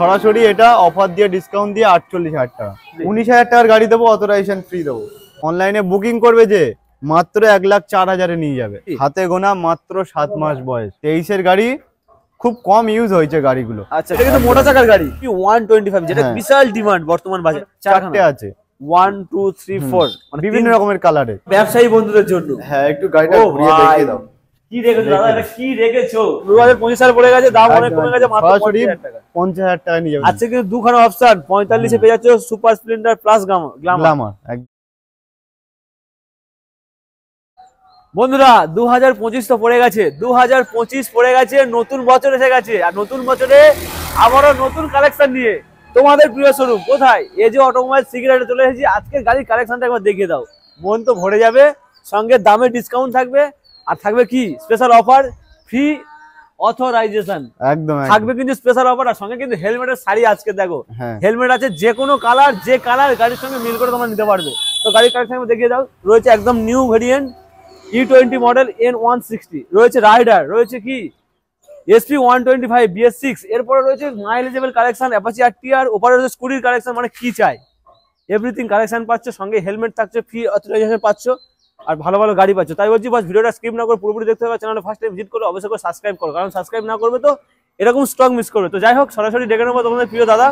সরাসরি এটা অফার দিয়ে ডিসকাউন্ট দিয়ে 48,000 টাকা, 19,000 টাকার গাড়ি দেবো, অথরাইজেশন ফ্রি দেবো। অনলাইনে বুকিং করবে যে মাত্র 1,04,000-এ নিয়ে যাবে। হাতে গোনা মাত্র 7 মাস বয়স, 23-এর গাড়ি, খুব কম ইউজ হয়েছে গাড়িগুলো। আচ্ছা, এটা কিন্তু মোটা চাকার গাড়ি 125, যেটা বিশাল ডিমান্ড বর্তমান বাজারে। চারটে আছে, 1 2 3 4, মানে বিভিন্ন রকমের কালারে। ব্যবসায়ী বন্ধুদের জন্য। হ্যাঁ, একটু গাড়িটা ঘুরিয়ে দেখিয়ে দাও। কি রেখেছো দাদা, এটা কি রেখেছো? 2025 সাল পড়ে গেছে, দাম অনেক কমে গেছে, মাত্র 50,000 টাকা। 50,000 টাকা নিয়ে যাবে। আজকে কিন্তু দুখানা অপশন, 45 এ পেয়ে যাচ্ছে সুপার স্প্লেন্ডার প্লাস গ্ল্যামার। বন্ধুরা 2025 তো পড়ে গেছে, 2025 পড়ে গেছে, নতুন বছর এসে গেছে। আর নতুন বছরে আবারও নতুন কালেকশন নিয়ে তোমাদের প্রিয় শোরুম কোথায়, এজে অটোমোবাইল সিগারেটে চলে এসেছি। আজকের গাড়ির কালেকশনটা একবার দেখিয়ে দাও, মন তো ভরে যাবে। সঙ্গে দামে ডিসকাউন্ট থাকবে, আর থাকবে কি স্পেশাল অফার, ফ্রি অথরাইজেশন একদম থাকবে কিন্তু স্পেশাল অফার। আর সঙ্গে কিন্তু হেলমেটের শাড়ি আজকে দেখো, হেলমেট আছে যে কোনো কালার, যে কালার গাড়ির সঙ্গে মিল করে তোমরা নিতে পারবে। তো গাড়ির কালেকশন দেখিয়ে দাও। রয়েছে একদম new variant E20 model N160, রয়েছে রাইডার, রয়েছে কি SP 125 BS6, এরপরে রয়েছে মাইলেজেবল কালেকশন অ্যাপাচি RTR, ওপরে রয়েছে স্কুটির কালেকশন, মানে কি চাই এভরিথিং কালেকশন পাচ্ছ। সঙ্গে হেলমেট থাকছে, ফ্রি অথরাইজেশন পাচ্ছ, আর ভালো ভালো গাড়ি পাচ্ছ। তাই বলছি বাস ভিডিওটা স্কিপ না করে পুরোপুরি দেখতে হবে। চ্যানেলে ফার্স্ট টাইম ভিজিট করলে অবশ্যই করে সাবস্ক্রাইব করো, কারণ সাবস্ক্রাইব না করবে তো এরকম স্টক মিস করবে। তো যাই হোক, সরাসরি ডেকে নেবো তোমাদের প্রিয় দাদা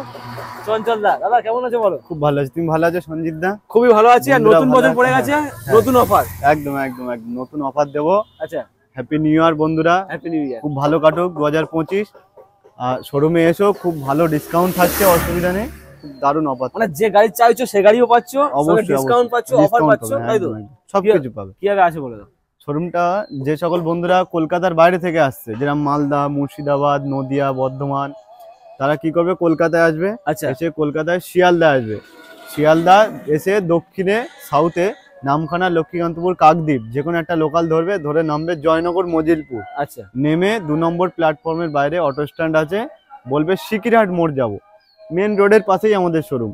চঞ্চল দা। দাদা কেমন আছো বলো? খুব ভালো আছি, তুমি ভালো আছো? সঞ্জিত দা খুবই ভালো আছি। আর নতুন বছর পড়ে গেছে, নতুন অফার, একদম একদম একদম নতুন অফার দেবো। আচ্ছা, হ্যাপি নিউ ইয়ার বন্ধুরা, হ্যাপি নিউ ইয়ার। খুব ভালো কাটুক 2025। আর শোরুমে এসো, খুব ভালো ডিসকাউন্ট থাকছে, অসুবিধা নেই, খুব দারুণ অফার। মানে যে গাড়ি চাইছো সে গাড়িও পাচ্ছ, অবশ্যই ডিসকাউন্ট পাচ্ছ, অফার পাচ্ছ, তাই তো? সবকিছু পাবে। কিভাবে আছে বলে দাও। শোরুমটা যে সকল বন্ধুরা কলকাতার বাইরে থেকে আসছে, যেরকম মালদা, মুর্শিদাবাদ, নদিয়া, বর্ধমান, তারা কি করবে, কলকাতায় আসবে। আচ্ছা, এসে কলকাতায় শিয়ালদা আসবে, শিয়ালদা এসে দক্ষিণে সাউথে নামখানা, লক্ষ্মীকান্তপুর, কাকদ্বীপ, যে কোনো একটা লোকাল ধরবে, ধরে নামবে জয়নগর মজিলপুর। আচ্ছা, নেমে 2 নম্বর প্ল্যাটফর্মের বাইরে অটো স্ট্যান্ড আছে, বলবে সিকিরহাট মোড় যাব। মেন রোডের পাশেই আমাদের শোরুম।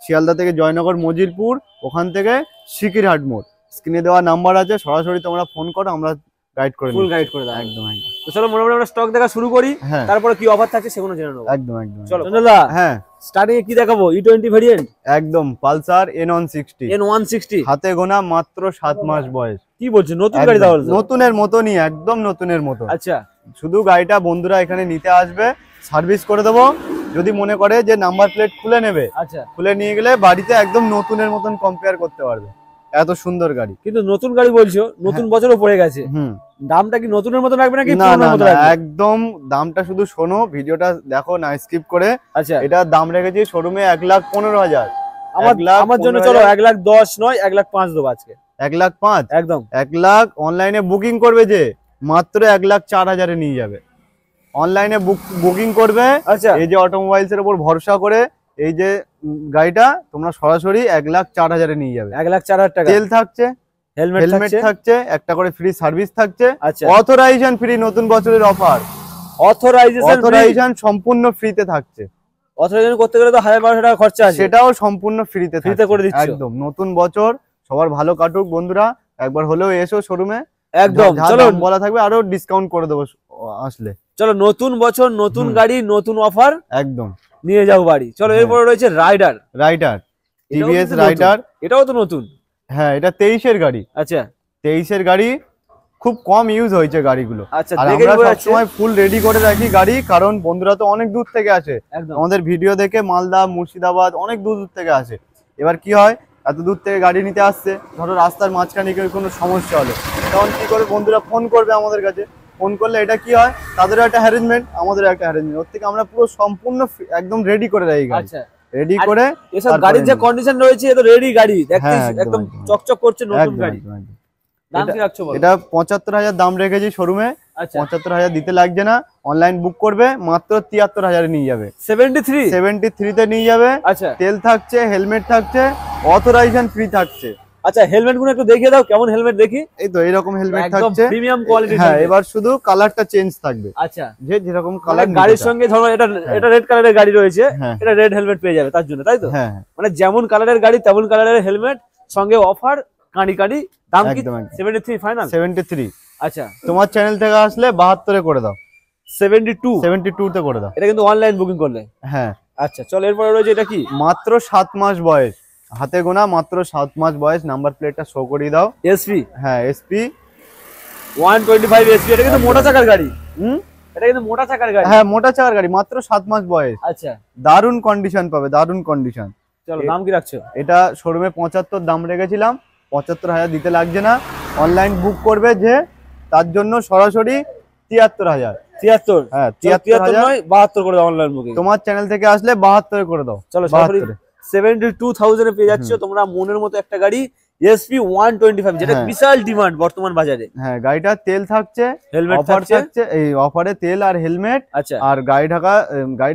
শিয়ালদা থেকে জয়নগর মজিলপুর, ওখান থেকে সিকিরহাট মোড়। স্ক্রিনে দেওয়া নাম্বার আছে, সরাসরি তোমরা ফোন করো, আমরা গাইড করে ফুল গাইড করে দাও। একদম একদম। তো চলো মোটামুটি আমরা স্টক দেখা শুরু করি, তারপরে কি অফার থাকছে সেগুলো জেনে নেবো। একদম একদম। চলো দাদা, হ্যাঁ, স্টার্টিং এ কি দেখাবো? E20 ভেরিয়েন্ট, একদম পালসার N160, হাতে গোনা মাত্র 7 মাস বয়স। কি বলছো, নতুন গাড়ি তাহলে? নতুনের মতনই, একদম নতুনের মতো। আচ্ছা, শুধু গাড়িটা বন্ধুরা এখানে নিতে আসবে, সার্ভিস করে দেবো। যদি মনে করে যে নাম্বার প্লেট খুলে নেবে, আচ্ছা, খুলে নিয়ে গেলে বাড়িতে একদম নতুনের মতন কম্পেয়ার করতে পারবে। এত সুন্দর গাড়ি। কিন্তু নতুন গাড়ি বলছো, নতুন বছরও পড়ে গেছে, দামটা কি নতুনের মতন রাখবে নাকি পুরনোর মতো রাখবে? একদম দামটা শুধু শোনো, ভিডিওটা দেখো না স্কিপ করে। আচ্ছা, এটা দাম রেখেছি শোরুমে 1,15,000। আমার জন্য চলো 1,10,000 নয়, 1,05,000 দেবো আজকে। 1,05,000 একদম। 1,00,000 অনলাইনে বুকিং করবে যে মাত্র 1,04,000-এ নিয়ে যাবে। অনলাইনে বুকিং করবে। আচ্ছা, এই যে অটোমোবাইলস এর উপর ভরসা করে এই যে গাড়িটা তোমরা সরাসরি 1,04,000-এ নিয়ে যাবে। 1,04,000 টাকা। তেল থাকছে, হেলমেট থাকছে, একটা করে ফ্রি সার্ভিস থাকছে, অথরাইজেশন ফ্রি, নতুন বছরের অফার। অথরাইজেশন সম্পূর্ণ ফ্রিতে থাকছে। অথরাইজেশন করতে গেলে তো 1,000-1,200 টাকা খরচা আছে, সেটাও সম্পূর্ণ ফ্রিতে করে দিচ্ছি। একদম নতুন বছর সবার ভালো কাটুক বন্ধুরা, একবার হলেও এসো শোরুমে, একদম। চলো বলা থাকবে, আরো ডিসকাউন্ট করে দেবো আসলে। চলো, নতুন বছর, নতুন গাড়ি, নতুন অফার, একদম নিয়ে যাও বাড়ি। চলো, এরপরে রয়েছে রাইডার, টিভিএস রাইডার, এটাও তো নতুন। হ্যাঁ, এটা 23-এর গাড়ি। আচ্ছা, 23-এর গাড়ি, খুব কম ইউজ হয়েছে গাড়িগুলো। আচ্ছা, আর আমরা সবসময় ফুল রেডি করে রাখি গাড়ি, কারণ বন্ধুরা তো অনেক দূর থেকে আসে আমাদের ভিডিও দেখে, মালদা, মুর্শিদাবাদ, অনেক দূর দূর থেকে আসে। এবার কি হয়, এত দূর থেকে গাড়ি নিতে আসছে, ধরো রাস্তার মাঝখানে কোনো সমস্যা হলো, তখন কি করে বন্ধুরা ফোন করবে আমাদের কাছে। ফোন করলে এটা কি হয়, তাদেরও একটা হ্যারেঞ্জমেন্ট, আমাদেরও একটা হ্যারেঞ্জমেন্ট। ওর থেকে আমরা পুরো সম্পূর্ণ একদম রেডি করে রাখি গাড়ি। রেডি করে এসব গাড়ির যে কন্ডিশন রয়েছে, এটা রেডি গাড়ি, দেখতে একদম চকচক করছে, নতুন গাড়ি। দাম কি রাখছো বলো? এটা 75,000 দাম রেখেছি শোরুমে। 75,000 দিতে লাগছে না, অনলাইন বুক করবে মাত্র 73,000-এ নিয়ে যাবে। 73-তে নিয়ে যাবে। আচ্ছা, তেল থাকছে, হেলমেট থাকছে, অথরাইজেশন ফ্রি থাকছে। আচ্ছা, হেলমেট গুলো একটু দেখিয়ে দাও, কেমন হেলমেট দেখি। এই তো এরকম হেলমেট থাকছে, প্রিমিয়াম কোয়ালিটি। হ্যাঁ, এবার শুধু কালারটা চেঞ্জ থাকবে। আচ্ছা, যেরকম কালার গাড়ির সঙ্গে, ধরো এটা রেড কালারের গাড়ি রয়েছে, এটা রেড হেলমেট পেয়ে যাবে তার জন্য, তাই তো? হ্যাঁ, মানে যেমন কালারের গাড়ি তেমন কালারের হেলমেট, সঙ্গে অফার কাঁড়ি। দাম কি 73 ফাইনাল? 73। আচ্ছা, তোমার চ্যানেল থেকে আসলে 72-এ করে দাও। 72 তে করে দাও। এটা কিন্তু অনলাইন বুকিং করলে। হ্যাঁ আচ্ছা চলো এরপরে রয়েছে এটা কি? মাত্র 7 মাস বয়স, হাতে গোনা মাত্র 7 মাস বয়স। নাম্বার প্লেটটা শো করিয়ে দাও। এসপি, হ্যাঁ এসপি 125 এসপি। এটা কিন্তু মোটা চাকার গাড়ি। এটা কিন্তু মোটা চাকার গাড়ি। হ্যাঁ মোটা চাকার গাড়ি, মাত্র 7 মাস বয়স। আচ্ছা দারুন কন্ডিশন পাবে, দারুন কন্ডিশন। চলো দাম কি রাখছো? এটা শোরুমে 75 দাম রেখেছিলাম, 75,000 দিতে লাগছে না। অনলাইন বুক করবে যে তার জন্য সরাসরি 73,000। 73? হ্যাঁ 73 নয় 72 করে দাও অনলাইন বুকিং। তোমার চ্যানেল থেকে আসলে 72 করে দাও। চলো সরাসরি 72,000 এ পেয়ে যাচ্ছ তোমরা মনের মতো একটা গাড়ি এসপি 125, যেটা বিশাল ডিমান্ড বর্তমান বাজারে। হ্যাঁ গাড়িটা তেল থাকছে, হেলমেট অফার থাকছে, এই অফারে তেল আর হেলমেট। আচ্ছা আর গাড়ি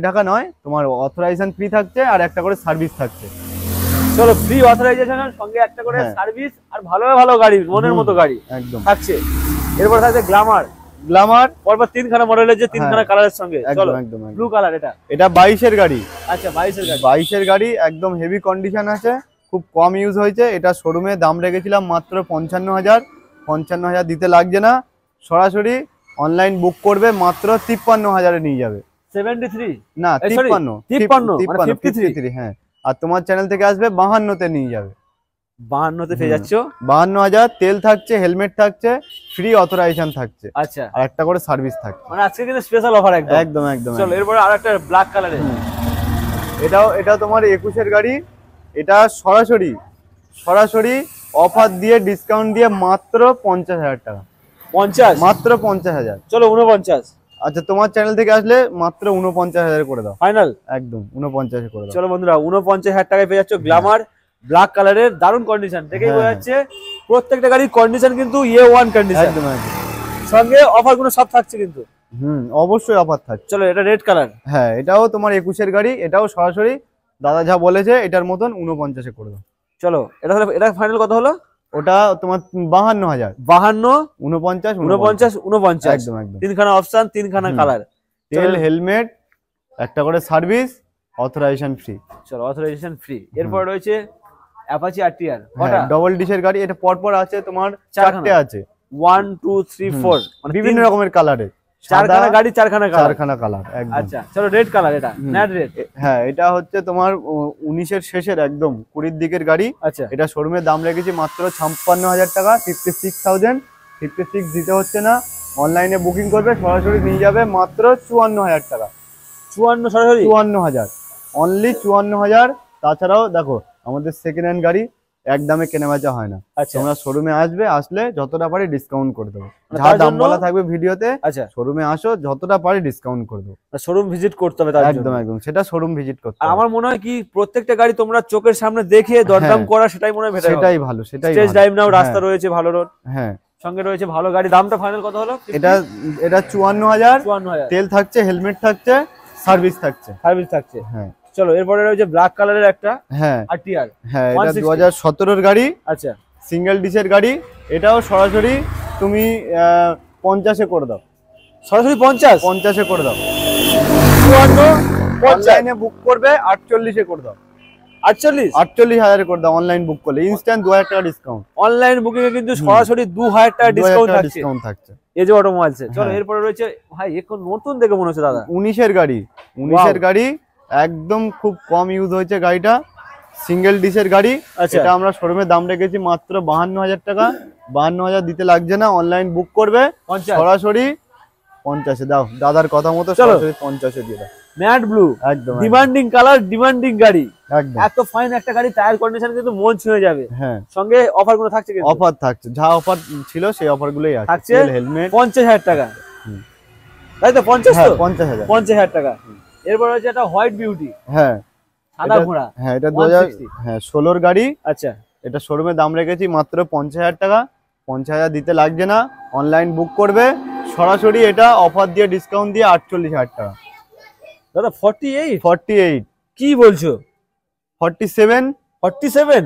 ঢাকা নয়, তোমার অথরাইজেশন ফ্রি থাকছে আর একটা করে সার্ভিস থাকছে। চলো ফ্রি অথরাইজেশন সঙ্গে একটা করে সার্ভিস আর ভালো ভালো গাড়ি মনের মতো গাড়ি একদম থাকছে। এরপর থাকছে গ্ল্যামার। পরপর 3খানা মডেলের যে 3খানা কালারের সঙ্গে। চলো একদম ব্লু কালার। এটা 22 এর গাড়ি। আচ্ছা 22 এর গাড়ি। 22 এর গাড়ি, একদম হেভি কন্ডিশন আছে, খুব কম ইউজ হয়েছে। এটা শোরুমে দাম রেখেছিলাম মাত্র 55,000। 55,000 দিতে লাগছে না, সরাসরি অনলাইন বুক করবে মাত্র 53,000 এ নিয়ে যাবে। 73 না 53 53 হ্যাঁ। আর তোমার চ্যানেল থেকে আসবে 52 তে নিয়ে যাবে। 52 তে পেয়ে যাচ্ছ। 52,000, তেল থাকছে, হেলমেট থাকছে, ফ্রি অথরাইজেশন থাকছে। আচ্ছা আর একটা করে সার্ভিস থাকছে। মানে আজকে কিন্তু স্পেশাল অফার একদম। একদম। চলো এরপর আরেকটা ব্ল্যাক কালারের। এটা তোমার 21 এর গাড়ি। এটা সরাসরি অফার দিয়ে, ডিসকাউন্ট দিয়ে মাত্র 50,000 টাকা। 50? মাত্র 50,000। চলো 49। আচ্ছা তোমার চ্যানেল থেকে আসলে মাত্র 49,000 করে দাও ফাইনাল। একদম 49 করে দাও। চলো বন্ধুরা 49,000 টাকায় পেয়ে যাচ্ছ গ্ল্যামার ব্ল্যাক কালারের। দারুণ কন্ডিশন, দেখেই বোঝা যাচ্ছে প্রত্যেকটা গাড়ির কন্ডিশন কিন্তু A1 কন্ডিশন। একদম সঙ্গে অফার গুলো সব থাকছে কিন্তু। অবশ্যই অফার থাকছে। চলো এটা রেড কালার। হ্যাঁ এটাও তোমার 21 এর গাড়ি। এটাও সরাসরি দাদা যা বলেছে এটার মতন 49 করে দাও। চলো এটা ফাইনাল কত হলো? ওটা তোমার 52,000। 52 49 একদম 3খানা অপশন, 3খানা কালার, তেল, হেলমেট, একটা করে সার্ভিস, অথরাইজেশন ফ্রি। চলো অথরাইজেশন ফ্রি। এরপর রয়েছে অ্যাপাচি আরটিআর। ডবল ডিশের গাড়ি। এটা পরপর আছে তোমার 4টে আছে, 1 2 3 4, মানে বিভিন্ন রকমের কালারের। 4খানা গাড়ি 4খানা কালার একদম। আচ্ছা চলো রেড কালার। এটা ম্যাট রেড। হ্যাঁ এটা হচ্ছে তোমার 19 এর শেষের একদম 20 দিকের গাড়ি। আচ্ছা এটা শোরুমের দাম রেখেছি মাত্র 56,000 টাকা। 56,000। 56 দিতে হচ্ছে না, অনলাইনে বুকিং করবে, সরাসরি নিয়ে যাবে মাত্র 54,000 টাকা। 54 সরাসরি 54,000, অনলি 54,000। তাছাড়াও দেখো আমাদের সেকেন্ড হ্যান্ড গাড়ি একদমে কেনা বেচা হয় না। আচ্ছা তোমরা শোরুমে আসলে যতটা পারি ডিসকাউন্ট করে দেবো। যা দাম বলা থাকবে ভিডিওতে, আচ্ছা শোরুমে আসো, যতটা পারি ডিসকাউন্ট করে দেবো। শোরুম ভিজিট করতে হবে তার জন্য। একদম সেটা শোরুম ভিজিট করতে হবে। আমার মনে হয় কি প্রত্যেকটা গাড়ি তোমরা চোখের সামনে দেখে দরদাম করা, সেটাই মনে হয় বেটার। সেটাই ভালো, সেটাই স্টেজ ড্রাইভ নাও, রাস্তা রয়েছে ভালো রোড, হ্যাঁ সঙ্গে রয়েছে ভালো গাড়ি। দামটা ফাইনাল কত হলো? এটা 54,000। 54,000, তেল থাকছে, হেলমেট থাকছে, সার্ভিস থাকছে। হ্যাঁ চলো এরপরে রয়েছে ব্ল্যাক কালারের একটা আরটিআর। হ্যাঁ এটা 2017 এর গাড়ি। আচ্ছা সিঙ্গেল ডিশের গাড়ি। এটাও সরাসরি তুমি 50 করে দাও। সরাসরি 50 করে দাও। 54 অনলাইনে বুক করবে 48 করে দাও। 48,000 করে দাও অনলাইন বুক করলে। ইনস্ট্যান্ট 2,000 টাকা ডিসকাউন্ট। অনলাইন বুকিং এ কিন্তু সরাসরি 2,000 টাকা ডিসকাউন্ট থাকছে এজে অটোমোবাইলসে। চলো এরপরে রয়েছে ভাই এখন নতুন দেখে মনে হচ্ছে দাদা 19 এর গাড়ি। 19 এর গাড়ি একদম খুব কম ইউজ হয়েছে গাড়িটা, সিঙ্গেল ডিশের গাড়ি। এটা আমরা শোরুমে দাম রেখেছি মাত্র 52,000 টাকা। 52,000 দিতে লাগছে না, অনলাইন বুক করবে সরাসরি 50 দাও। দাদার কথা মতো সরাসরি 50 দিয়ে দাও। ম্যাট ব্লু একদম ডিমান্ডিং কালার, ডিমান্ডিং গাড়ি একদম। এত ফাইন একটা গাড়ি, টায়ার কন্ডিশন কিন্তু মন ছুঁয়ে যাবে। হ্যাঁ সঙ্গে অফার গুলো থাকছে কিন্তু। অফার থাকছে, যা অফার ছিল সেই অফার গুলোই আছে। থাকছে হেলমেট 50,000 টাকা, তাই তো 50 তো 50,000 টাকা। এরপর হচ্ছে একটা হোয়াইট বিউটি। হ্যাঁ সাদা ঘোড়া। হ্যাঁ এটা 2016 গাড়ি। আচ্ছা এটা শোরুমে দাম রেখেছি মাত্র 50,000 টাকা। 50,000 দিতে লাগছে না, অনলাইন বুক করবে সরাসরি। এটা অফার দিয়ে ডিসকাউন্ট দিয়ে 48,000 টাকা। দাদা 48 কি বলছো? 47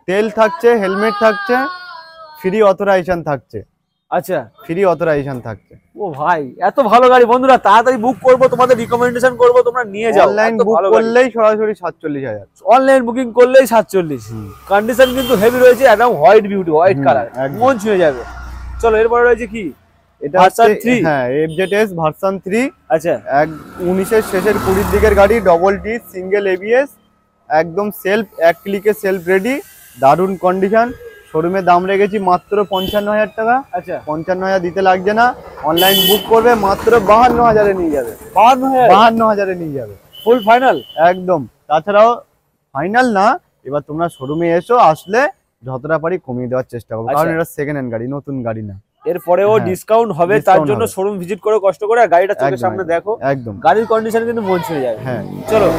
তেল থাকছে, হেলমেট থাকছে, ফ্রি অথরাইজেশন থাকছে। আচ্ছা ফ্রি অথরাইজেশন থাকছে। ও ভাই এত ভালো গাড়ি বন্ধুরা, তাড়াতাড়ি বুক করবো, তোমাদের রিকমেন্ডেশন করবো, তোমরা নিয়ে যাও। অনলাইন বুক করলেই সরাসরি 47,000। অনলাইন বুকিং করলেই 47। কন্ডিশন কিন্তু হেভি রয়েছে, একদম হোয়াইট বিউটি, হোয়াইট কালার, মন ছুঁয়ে যাবে। চলো এরপরে রয়েছে কি এটা ভার্সন 3 হ্যাঁ FZS ভার্সন 3। আচ্ছা 19-এর শেষের 20-র দিকের গাড়ি, ডবল ডি সিঙ্গেল ABS, একদম সেলফ এক ক্লিকে সেলফ রেডি, দারুণ কন্ডিশন। শোরুমে দাম রেখেছি মাত্র 55,000 টাকা। আচ্ছা 55,000 দিতে লাগছে না, অনলাইন বুক করবে মাত্র 52,000-এ নিয়ে যাবে। 52,000-এ নিয়ে যাবে ফুল ফাইনাল একদম। তাছাড়াও ফাইনাল না, এবার তোমরা শোরুমে এসো, আসলে যতটা পারি কমিয়ে দেওয়ার চেষ্টা করবো, কারণ এটা সেকেন্ড হ্যান্ড গাড়ি, নতুন গাড়ি না। এরপরেও ডিসকাউন্ট হবে, তার জন্য শোরুম ভিজিট করে কষ্ট করে গাড়িটা চোখের সামনে দেখো। একদম গাড়ির কন্ডিশন কিন্তু মন ছুঁয়ে যাবে। হ্যাঁ চলো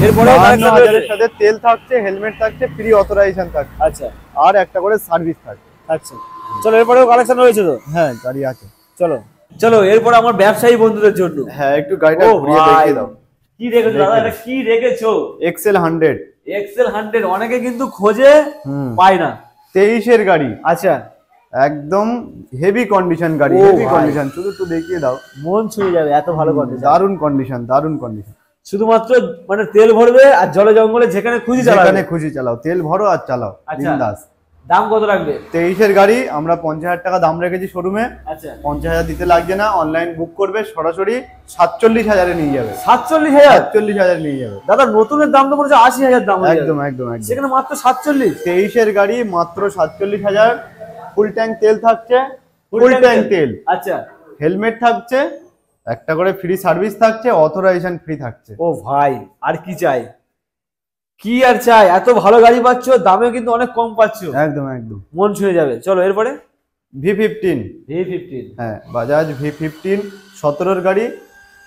এরপরেও 52,000-এর সাথে তেল থাকছে, হেলমেট থাকছে, ফ্রি অথরাইজেশন থাকছে, আচ্ছা আর একটা করে সার্ভিস থাকছে। আচ্ছা চলো এরপরেও কালেকশন রয়েছে তো? হ্যাঁ গাড়ি আছে। চলো চলো এরপর আমার ব্যবসায়ী বন্ধুদের জন্য। হ্যাঁ একটু গাড়িটা ঘুরিয়ে দেখিয়ে দাও। কি রেখেছো দাদা, এটা কি রেখেছো? এক্সেল 100। এক্সেল 100 অনেকে কিন্তু খোঁজে পায় না। 23-এর গাড়ি, আচ্ছা একদম হেভি কন্ডিশন গাড়ি, ও হেভি ভাই। কন্ডিশন, শুধু একটু দেখিয়ে দাও। মন ছুঁয়ে যাবে, এত ভালো কন্ডিশন, দারুণ কন্ডিশন, দারুণ কন্ডিশন। শুধুমাত্র মানে তেল ভরবে আর জলে জঙ্গলে যেখানে খুশি চালাবে, যেখানে খুশি চালাও, তেল ভরো আর চালাও আচ্ছা। বিন্দাস। দাম কত রাখবে? 23-এর গাড়ি আমরা 50,000 টাকা দাম রেখেছি শোরুমে। আচ্ছা 50,000 দিতে লাগছে না, অনলাইন বুক করবে সরাসরি 47,000-এ নিয়ে যাবে। 47,000? 47,000 নিয়ে যাবে। দাদা নতুনের দাম তো মনে হচ্ছে 80,000 দাম হয়ে যাবে। একদম একদম একদম। সেখানে মাত্র 47। 23-এর গাড়ি মাত্র 47,000, ফুল ট্যাঙ্ক তেল থাকছে, ফুল ট্যাঙ্ক তেল, আচ্ছা হেলমেট থাকছে, একটা করে ফ্রি সার্ভিস থাকছে, অথরাইজেশন ফ্রি থাকছে। ও ভাই আর কি চাই, কি আর চাই, এত ভালো গাড়ি পাচ্ছ, দামে কিন্তু অনেক কম পাচ্ছ, একদম একদম। মন ছুঁয়ে যাবে। চলো এরপরে V15। V15 হ্যাঁ বাজাজ V15 17-এর গাড়ি,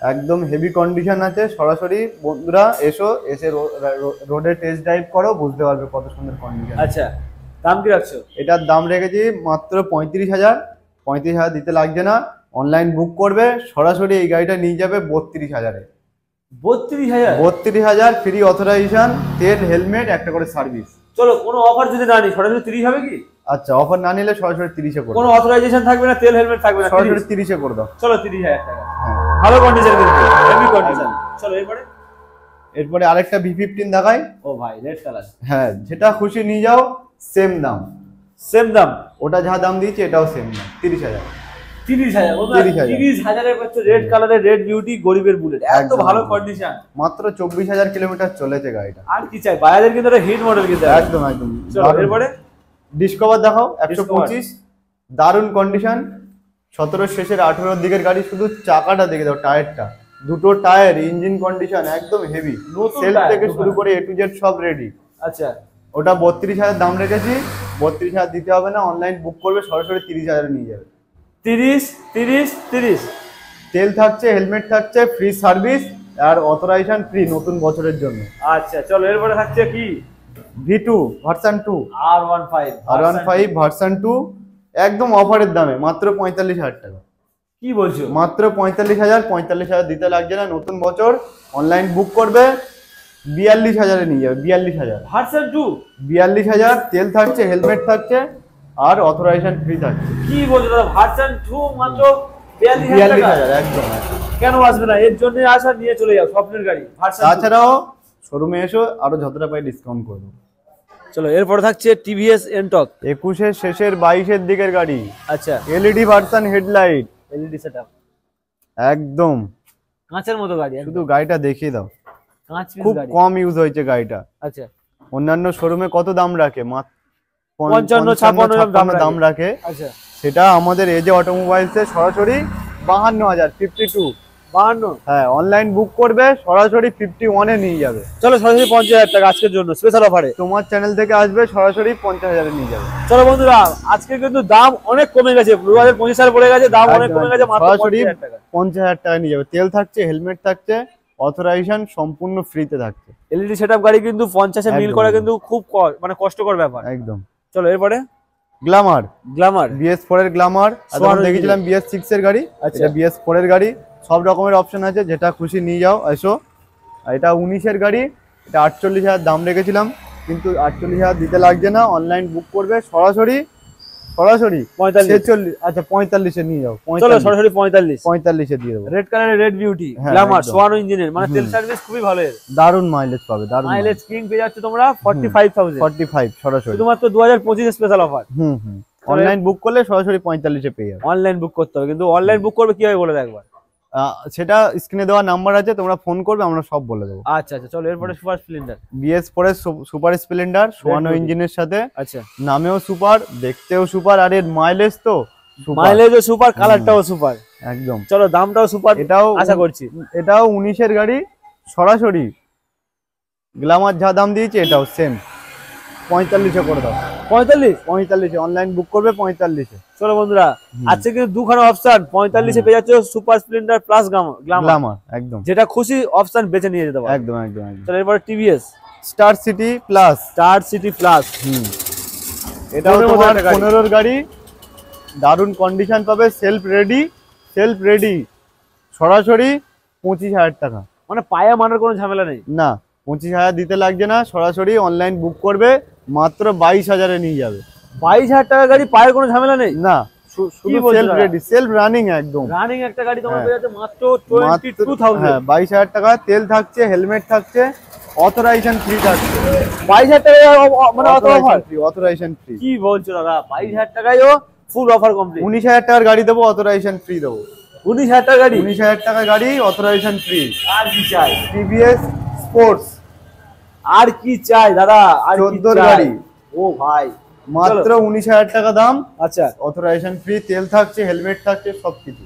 একদম হেভি কন্ডিশন আছে। সরাসরি বন্ধুরা এসো, এসে রোডে টেস্ট ড্রাইভ করো, বুঝতে পারবে কত সুন্দর কন্ডিশন। আচ্ছা দাম কি রাখছো? এটার দাম রেখেছি মাত্র 35,000। 35,000 দিতে লাগছে না, অনলাইন বুক করবে সরাসরি এই গাড়িটা নিয়ে যাবে 32,000-এ। 32,000? 32,000 ফ্রি অথরাইজেশন, তেল, হেলমেট, একটা করে সার্ভিস। চলো কোনো অফার যদি না নিই সরাসরি 30 হবে কি? আচ্ছা অফার না নিলে সরাসরি 30-এ করে কোনো দাও। অথরাইজেশন থাকবে না, তেল হেলমেট থাকবে না, সরাসরি 30-এ করে দাও। চলো 30,000 টাকা, হ্যাঁ ভালো কন্ডিশন কিন্তু, হেভি কন্ডিশন। চলো এরপরে এরপরে আরেকটা V15 দেখাই। ও ভাই রেড কালার, হ্যাঁ যেটা খুশি নিয়ে যাও, সেম দাম। সেম দাম, ওটা যা দাম দিয়েছে এটাও সেম দাম, 30,000। 30,000? 30,000 পাচ্ছ রেড কালারের রেড বিউটি, গরিবের বুলেট, এত একদম। ভালো কন্ডিশন। মাত্র 24,000 কিলোমিটার চলেছে গাড়িটা। আর কি চাই, বাজাজের কিন্তু একটা হিট মডেল কিন্তু। একদম একদম। চলো এরপরে ডিসকভার দেখাও 125, দারুণ কন্ডিশন। 17-এর শেষের 18-এর দিকের গাড়ি, শুধু চাকাটা দেখে দাও, টায়ারটা, দুটো টায়ার, ইঞ্জিন কন্ডিশন একদম হেভি, নতুন সেলফ টায়ার, থেকে নতুন। শুরু করে A to Z সব রেডি। আচ্ছা ওটা 32,000 দাম রেখেছি, 32,000 দিতে হবে না, অনলাইন বুক করবে সরাসরি 30,000-এ নিয়ে যাবে। 30 তেল থাকছে, হেলমেট থাকছে, ফ্রি সার্ভিস, আর অথরাইজেশন ফ্রি নতুন বছরের জন্য। আচ্ছা চলো এরপরে থাকছে কি? V2 ভার্সন 2, R15 ভার্সন 2, একদম অফারের দামে মাত্র 45,000 টাকা। কি বলছো? মাত্র 45,000 দিতে লাগছে না, নতুন বছর, অনলাইন বুক করবে 42,000-এ নিয়ে যাবে। 42,000, ভার্সন 2? 42,000, তেল থাকছে, হেলমেট থাকছে, আর অথরাইজেশন ফ্রি থাকছে। কি বলছো দাদা, ভার্সন 2 মাত্র 42,000 টাকা? 42,000 একদম। কেন আসবে না, এর জন্য আসা, নিয়ে চলে যাও স্বপ্নের গাড়ি ভার্সন 2। তাছাড়াও শোরুমে এসো, আরো যতটা পাই ডিসকাউন্ট করবো। চলো এরপরে থাকছে টিভিএস এনটক 21-এর শেষের 22-এর দিকের গাড়ি, আচ্ছা LED version headlight, LED setup, একদম কাঁচের মতো গাড়ি, শুধু গাড়িটা দেখিয়ে দাও। কাঁচ পিস খুব গাড়ি। কম ইউজ হয়েছে গাড়িটা। আচ্ছা অন্যান্য শোরুমে কত দাম রাখে, 55-56 দাম রাখে, আচ্ছা সেটা আমাদের এজে অটোমোবাইলসে সরাসরি 52,000, 52। 52? হ্যাঁ অনলাইন বুক করবে সরাসরি 51-এ নিয়ে যাবে। চলো সরাসরি 50,000 টাকা আজকের জন্য স্পেশাল অফারে। তোমার চ্যানেল থেকে আসবে সরাসরি 50,000-এ নিয়ে যাবে। চলো বন্ধুরা আজকে কিন্তু দাম অনেক কমে গেছে, 2025 সাল পড়ে গেছে, দাম অনেক কমে গেছে, মাত্র সরাসরি 50,000 টাকা। 50,000 টাকা নিয়ে যাবে। তেল থাকছে, হেলমেট থাকছে, অথরাইজেশন সম্পূর্ণ ফ্রিতে থাকছে। এলইডি সেটআপ গাড়ি কিন্তু 50-এ মিল একদম, করা একদম। কিন্তু খুব মানে কষ্টকর ব্যাপার। একদম। চলো এরপরে গ্ল্যামার, গ্ল্যামার BS4 এর গ্ল্যামার, Swan দেখেছিলাম BS6 এর গাড়ি, আচ্ছা। এটা BS4 এর গাড়ি, সব রকমের অপশন আছে, যেটা খুশি নিয়ে যাও এসো। আর এটা 19-এর গাড়ি, এটা 48,000 দাম রেখেছিলাম, কিন্তু 48,000 দিতে লাগছে না, অনলাইন বুক করবে সরাসরি 46, আচ্ছা 45-এ নিয়ে যাও। চলো সরাসরি 45। 45-এ দিয়ে দেবো। রেড কালারের রেড বিউটি হ্যাঁ, গ্ল্যামার একদম। সোয়ানো ইঞ্জিনের, মানে তেল সার্ভিস খুবই ভালো এর, দারুণ মাইলেজ পাবে, দারুণ মাইলেজ কিং পেয়ে যাচ্ছে তোমরা 45,000 45 সরাসরি, শুধুমাত্র 2025 স্পেশাল অফার। হুম। অনলাইন বুক করলে সরাসরি 45-এ পেয়ে যাবে। অনলাইন বুক করতে হবে, কিন্তু অনলাইন বুক করবে কিভাবে বলে দেখ একবার। সেটা স্ক্রিনে দেওয়া নাম্বার আছে, তোমরা ফোন করবে, আমরা সব বলে দেবো। আচ্ছা আচ্ছা, চলো এরপরে সুপার স্প্লেন্ডার। BS4 এর সুপার স্প্লেন্ডার 54 ইঞ্জিনের সাথে। আচ্ছা, নামেও সুপার, দেখতেও সুপার, আর এর মাইলেজ তো মাইলেজও সুপার, কালারটাও সুপার একদম। চলো দামটাও সুপার, এটাও আশা করছি। এটাও 19-এর গাড়ি, সরাসরি গ্ল্যামার যা দাম দিয়েছে এটাও সেম 45-এ করে দাও। 45 অনলাইন বুক করবে 45-এ। চলো বন্ধুরা, আজকে কিন্তু দুখানা অপশন 45-এ পেয়ে যাচ্ছে, সুপার স্প্লেন্ডার প্লাস গ্ল্যামার, একদম যেটা খুশি অপশন বেছে নিয়ে যেতে পারো। একদম একদম। চলো এরপর TVS স্টার সিটি প্লাস। এটাও তোমার 15-এর গাড়ি, দারুণ কন্ডিশন পাবে, সেলফ রেডি, সরাসরি 25,000 টাকা। মানে পায়া মানার কোনো ঝামেলা নেই না, 25,000 দিতে লাগছে না, সরাসরি অনলাইন বুক করবে, মাত্র 22,000-এ নিয়ে যাবে। 22,000 টাকা গাড়ি, পায়ের কোনো ঝামেলা নেই না, শুধু সেলফ রেডি, সেলফ রানিং, একদম রানিং একটা গাড়ি তোমার পেয়ে যাচ্ছে মাত্র 22,000। হ্যাঁ, 22,000 টাকা, তেল থাকছে, হেলমেট থাকছে, অথরাইজেশন ফ্রি থাকছে। 22,000 টাকা মানে অথরাইজেশন ফ্রি। কি বলছো দাদা, 22,000 টাকায়ও ফুল অফার কমপ্লিট। 19,000 টাকার গাড়ি দেবো, অথরাইজেশন ফ্রি দেবো। 19,000 টাকা গাড়ি, 19,000 টাকার গাড়ি, অথরাইজেশন ফ্রি। আর কি চাই? TVS স্পোর্টস, আর কি চাই দাদা, আর কি 14-এর চাই? গাড়ি, ও ভাই, মাত্র 19,000 টাকা দাম। আচ্ছা, অথরাইজেশন ফ্রি, তেল থাকছে, হেলমেট থাকছে, সবকিছু।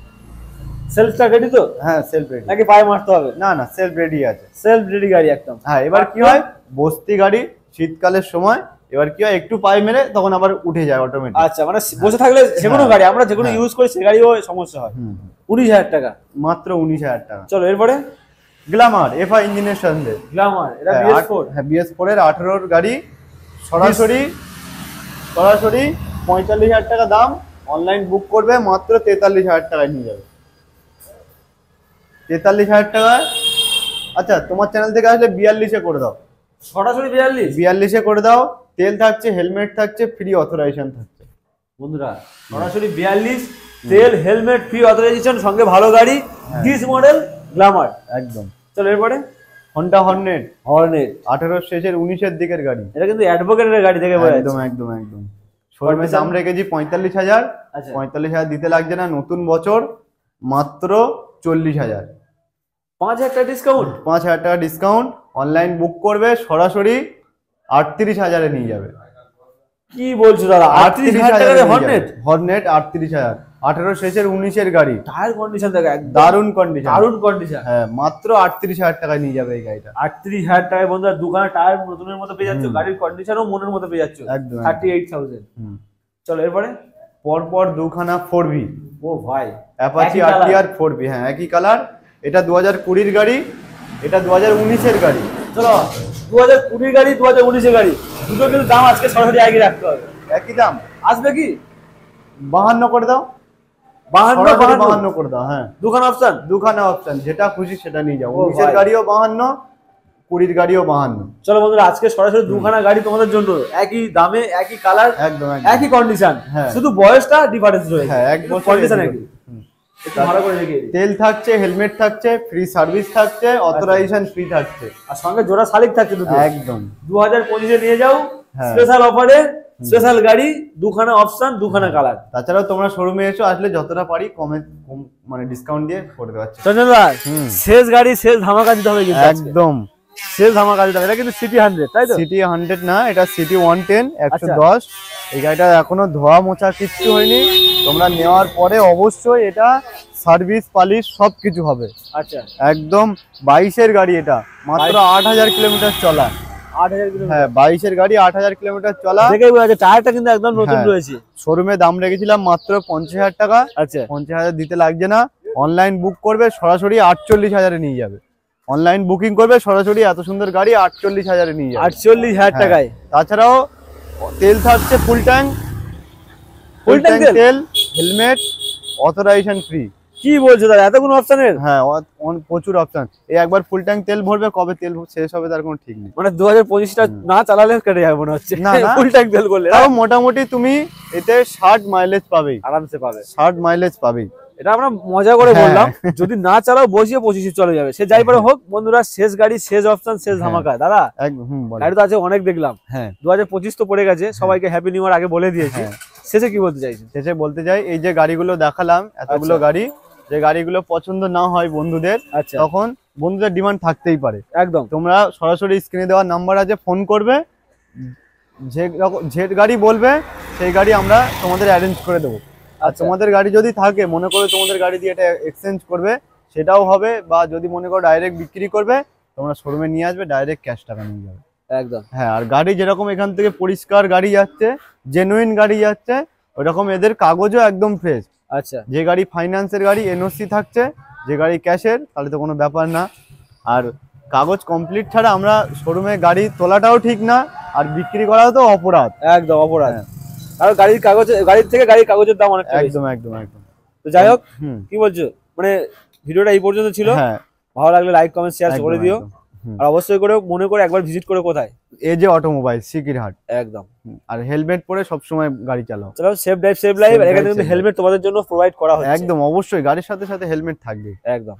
সেলফটা রেডি তো? হ্যাঁ, সেলফ রেডি। নাকি পায়ে মারতে হবে? না না, সেলফ রেডি আছে, সেলফ রেডি গাড়ি একদম। হ্যাঁ, এবার কি হয়, বস্তি গাড়ি, শীতকালের সময় এবার কি হয়, একটু পায়ে মেরে তখন আবার উঠে যায় অটোমেটিক। আচ্ছা, মানে বসে থাকলে যেকোনো গাড়ি, আমরা যেকোনো ইউজ করি সে গাড়িও সমস্যা হয়। 19,000 টাকা, মাত্র 19,000 টাকা। চলো এরপরে গ্ল্যামার FI ইঞ্জিনের সঙ্গে। গ্ল্যামার, এটা হ্যাঁ, BS4। হ্যাঁ, BS4 এর 18-এর গাড়ি, সরাসরি 45,000 টাকা দাম, অনলাইন বুক করবে, মাত্র 43,000 টাকায় নিয়ে যাবে। 43,000 টাকায়। আচ্ছা, তোমার চ্যানেল থেকে আসলে 42-এ করে দাও, সরাসরি 42-এ করে দাও, তেল থাকছে, হেলমেট থাকছে, ফ্রি অথরাইজেশন থাকছে। বন্ধুরা সরাসরি 42, তেল, হেলমেট, ফ্রি অথরাইজেশন, সঙ্গে ভালো গাড়ি, ডিস মডেল গ্ল্যামার একদম। চলো এরপরে হন্ডা হর্নেট, 18 শেষের 19-এর দিকের গাড়ি। এটা কিন্তু অ্যাডভোকেটের গাড়ি থেকে বোঝা একদম যাচ্ছে। একদম একদম। শোরুমে দাম রেখেছি 45,000। আচ্ছা, 45,000 দিতে লাগছে না, নতুন বছর, মাত্র 40,000। 5,000 টাকা ডিসকাউন্ট, 5,000 টাকা ডিসকাউন্ট, অনলাইন বুক করবে, সরাসরি 38,000-এ নিয়ে যাবে। কি বলছো দাদা, 38,000 টাকা হর্নেট? হর্নেট 38,000, 18 শেষের 19-এর গাড়ি, টায়ার কন্ডিশন দেখো একদম দারুণ কন্ডিশন, দারুণ কন্ডিশন। হ্যাঁ, মাত্র 38,000 টাকায় নিয়ে যাবে এই গাড়িটা। 38,000 টাকায় বন্ধুরা দুখানা টায়ার নতুনের মতো পেয়ে যাচ্ছ, গাড়ির কন্ডিশনও মনের মতো পেয়ে যাচ্ছ, একদম 38,000। চলো এরপরে পরপর দুখানা 4V। ও ভাই, অ্যাপাচি RTR 4V, হ্যাঁ, একই কালার। এটা 2020-এর গাড়ি, এটা 2019-এর গাড়ি। চলো 2020 গাড়ি, 2019-এর গাড়ি, দুটো কিন্তু দাম আজকে সরাসরি আগে রাখতে হবে। একই দাম আসবে কি? 52 করে দাও, 52 করে দাও। হ্যাঁ, দুখানা অপশন, যেটা খুশি সেটা নিয়ে যাও। 19-এর গাড়িও 52, 20-এর গাড়িও 52। চলো বন্ধুরা, আজকে সরাসরি দুখানা গাড়ি তোমাদের জন্য, একই দামে, একই কালার, একদম একই কন্ডিশন, হ্যাঁ, শুধু বয়সটা ডিফারেন্স রয়েছে। হ্যাঁ, এক বছর কন্ডিশন একই। একটু ভালো করে দেখিয়ে দিই। তেল থাকছে, হেলমেট থাকছে, ফ্রি সার্ভিস থাকছে, অথরাইজেশন ফ্রি থাকছে, আর সঙ্গে জোড়া শালিক থাকছে দুটো। একদম 2025-এ নিয়ে যাও, হ্যাঁ, স্পেশাল অফারে, স্পেশাল গাড়ি, দুখানা অপশন, দুখানা কালার। তাছাড়াও তোমরা শোরুমে এসো, আসলে যতটা পারি মানে ডিসকাউন্ট দিয়ে করে দেওয়া হচ্ছে। চঞ্চল দা, শেষ গাড়ি, শেষ ধামাকা দিতে হবে কিন্তু, একদম শেষ ধামাকা দিতে হবে। এটা কিন্তু সিটি 100, তাই তো? সিটি 100 না, এটা সিটি 110, 110। এই গাড়িটা এখনো ধোয়া মোছা কিচ্ছু হয়নি, তোমরা নেওয়ার পরে অবশ্যই এটা সার্ভিস পালিশ সবকিছু হবে। আচ্ছা, একদম 22-এর গাড়ি, এটা মাত্র 8,000 কিলোমিটার চলা। 8,000 কিলোমিটার? হ্যাঁ, 22-এর গাড়ি, 8,000 কিলোমিটার চলা। দেখেই বোঝা যাচ্ছে টায়ারটা কিন্তু একদম নতুন রয়েছে। শোরুমে দাম রেখেছিলাম মাত্র 50,000 টাকা। আচ্ছা, 50,000 দিতে লাগছে না, অনলাইন বুক করবে, সরাসরি 48,000-এ নিয়ে যাবে। অনলাইন বুকিং করবে, সরাসরি এত সুন্দর গাড়ি 48,000-এ নিয়ে যাবে। 48,000 টাকায়। তাছাড়াও তেল থাকছে ফুল ট্যাঙ্ক, তেল, হেলমেট, অথরাইজেশন ফ্রি। কি বলছো দাদা, এতগুলো অপশনের? হ্যাঁ, প্রচুর অপশন। এই একবার ফুল ট্যাঙ্ক তেল ভরবে, কবে তেল শেষ হবে তার কোনো ঠিক নেই। মানে 2025টা না চালালে কেটে যাবে মনে হচ্ছে, না না, ফুল ট্যাঙ্ক তেল করলে তাও মোটামুটি তুমি এতে 60 মাইলেজ পাবেই, আরামসে পাবে। 60 মাইলেজ পাবেই। এটা আমরা মজা করে বললাম, যদি না চালাও বসিয়ে 25 চলে যাবে, সে যাই পারে হোক। বন্ধুরা, শেষ গাড়ি, শেষ অপশন, শেষ ধামাকা। দাদা গাড়ি তো আছে অনেক দেখলাম, হ্যাঁ, 2025 তো পড়ে গেছে, সবাইকে হ্যাপি নিউ ইয়ার আগে বলে দিয়েছি। শেষে কি বলতে চাইছেন? শেষে বলতে চাই এই যে গাড়িগুলো দেখালাম এতগুলো আচ্ছা। গাড়ি, যে গাড়িগুলো পছন্দ না হয় বন্ধুদের, আচ্ছা, তখন বন্ধুদের ডিমান্ড থাকতেই পারে। একদম। তোমরা সরাসরি স্ক্রিনে দেওয়ার নাম্বার আছে, ফোন করবে, যে গাড়ি বলবে সেই গাড়ি আমরা তোমাদের অ্যারেঞ্জ করে দেবো। আর আচ্ছা। তোমাদের গাড়ি যদি থাকে, মনে করো তোমাদের গাড়ি দিয়ে এটা এক্সচেঞ্জ করবে, সেটাও হবে। বা যদি মনে করো ডাইরেক্ট বিক্রি করবে, তোমরা শোরুমে নিয়ে আসবে, ডাইরেক্ট ক্যাশ টাকা নিয়ে যাবে। একদম। হ্যাঁ, আর গাড়ি যেরকম এখান থেকে পরিষ্কার গাড়ি যাচ্ছে, জেনুইন গাড়ি যাচ্ছে, ওইরকম এদের কাগজও একদম ফ্রেশ। আচ্ছা, যে গাড়ি ফাইন্যান্সের গাড়ি এনওসি থাকছে, যে গাড়ি ক্যাশের তাহলে তো কোনো ব্যাপার না। আর কাগজ কমপ্লিট ছাড়া আমরা শোরুমে গাড়ি তোলাটাও ঠিক না, আর বিক্রি করাও তো অপরাধ। একদম অপরাধ। হ্যাঁ। আর গাড়ির থেকে গাড়ির কাগজের দাম অনেক একদম একদম একদম। তো যাই হোক, হুম। কি বলছো, মানে ভিডিওটা এই পর্যন্ত ছিল। হ্যাঁ, ভালো লাগলে লাইক কমেন্ট শেয়ার একদম, করে দিও। একদম। হুম। আর অবশ্যই করে মনে করে একবার ভিজিট করে কোথায়, এই যে অটোমোবাইল সিকিরহাট। একদম। আর হেলমেট পরে সবসময় গাড়ি চালাও। চলো, safe drive save life. Safe এখানে drive, কিন্তু safe হেলমেট তোমাদের জন্য প্রোভাইড করা হচ্ছে। একদম অবশ্যই, গাড়ির সাথে সাথে হেলমেট থাকবে। একদম।